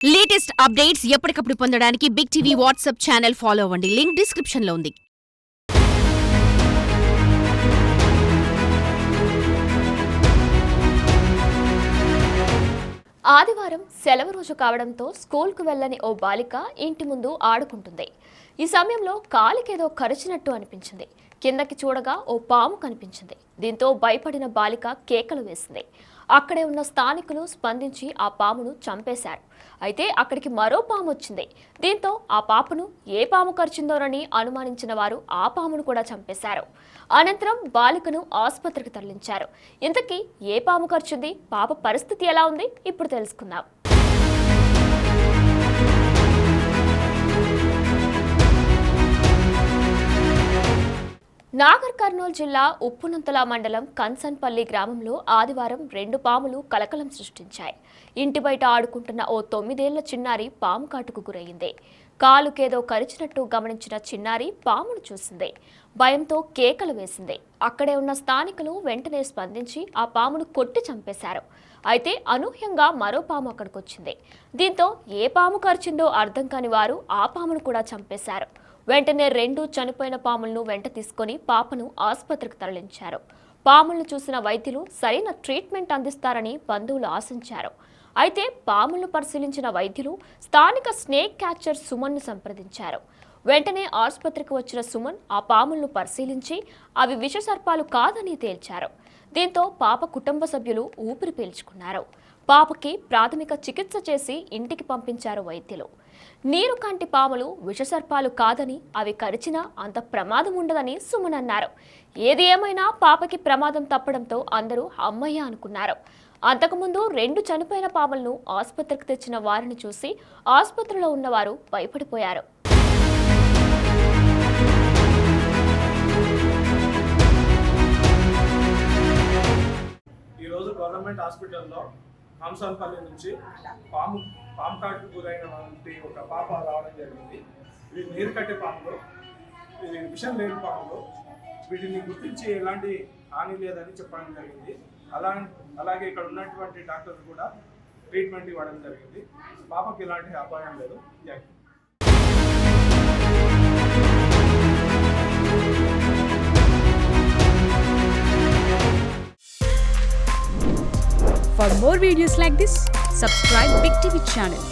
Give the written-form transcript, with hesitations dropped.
Latest updates ఎప్పటికప్పుడు పొందడానికి Big TV WhatsApp channel follow అవ్వండి. లింక్ డిస్క్రిప్షన్ లో ఉంది. ఆదివారం సెలవు రోజు కావడంతో స్కూల్కు వెళ్లని ఓ బాలిక ఇంటి ముందు ఆడుకుంటుంది. ఈ సమయంలో కాలికేదో కరిచినట్టు అనిపించింది. కిందకి చూడగా ఓ పాము కనిపించింది. దీంతో భయపడిన బాలిక కేకలు వేసింది. అక్కడే ఉన్న స్థానికులు స్పందించి ఆ పామును చంపేశారు. అయితే అక్కడికి మరో పాము వచ్చింది. దీంతో ఆ పాపను ఏ పాము కరిచిందోనని అనుమానించిన వారు ఆ పామును కూడా చంపేశారు. అనంతరం బాలికను ఆసుపత్రికి తరలించారు. ఇంతకీ ఏ పాము కరిచింది, పాప పరిస్థితి ఎలా ఉంది, ఇప్పుడు తెలుసుకుందాం. నాగర్ కర్నూలు జిల్లా ఉప్పునంతల మండలం కన్సన్పల్లి గ్రామంలో ఆదివారం 2 పాములు కలకలం సృష్టించాయి. ఇంటి బయట ఆడుకుంటున్న ఓ 9 ఏళ్ల చిన్నారి పాము కాటుకు గురయ్యింది. కాలుకేదో కరిచినట్టు గమనించిన చిన్నారి పామును చూసింది. భయంతో కేకలు వేసింది. అక్కడే ఉన్న స్థానికులు వెంటనే స్పందించి ఆ పామును కొట్టి చంపేశారు. అయితే అనూహ్యంగా మరో పాము అక్కడికొచ్చింది. దీంతో ఏ పాము కరిచిందో అర్థం కాని వారు ఆ పామును కూడా చంపేశారు. వెంటనే 2 చనిపోయిన పాములను వెంట తీసుకుని పాపను ఆసుపత్రికి తరలించారు. పాములను చూసిన వైద్యులు సరైన ట్రీట్మెంట్ అందిస్తారని బంధువులు ఆశించారు. అయితే పాములను పరిశీలించిన వైద్యులు స్థానిక స్నేక్ క్యాచర్ సుమన్ను సంప్రదించారు. వెంటనే ఆసుపత్రికి వచ్చిన సుమన్ ఆ పాములను పరిశీలించి అవి విషసర్పాలు కాదని తేల్చారు. దీంతో పాప కుటుంబ సభ్యులు ఊపిరి పీల్చుకున్నారు. పాపకి ప్రాథమిక చికిత్స చేసి ఇంటికి పంపించారు వైద్యులు. నీరు కంటి పాములు విషసర్పాలు కాదని, అవి కరిచినా అంత ప్రమాదం ఉండదని సుమన్ అన్నారు. ఏది ఏమైనా పాపకి ప్రమాదం తప్పడంతో అందరూ అమ్మయ్య అనుకున్నారు. అంతకుముందు 2 చనిపోయిన పాములను ఆసుపత్రికి తెచ్చిన వారిని చూసి ఆసుపత్రిలో ఉన్నవారు భయపడిపోయారు. ఈరోజు గవర్నమెంట్ హాస్పిటల్లో హంసంపల్లి నుంచి పాము కాటుకు గురైన ఒక పాప రావడం జరిగింది. ఇవి నీరు కట్టే పాములు, ఇది విషం లేని పాములు. వీటిని గుర్తించి ఎలాంటి హాని లేదని చెప్పడం జరిగింది. అలాగే ఇక్కడ ఉన్నటువంటి డాక్టర్లు కూడా ట్రీట్మెంట్ ఇవ్వడం జరిగింది. పాపకి ఎలాంటి అపాయం లేదు. Thank you. For more videos like this, subscribe Big TV channel.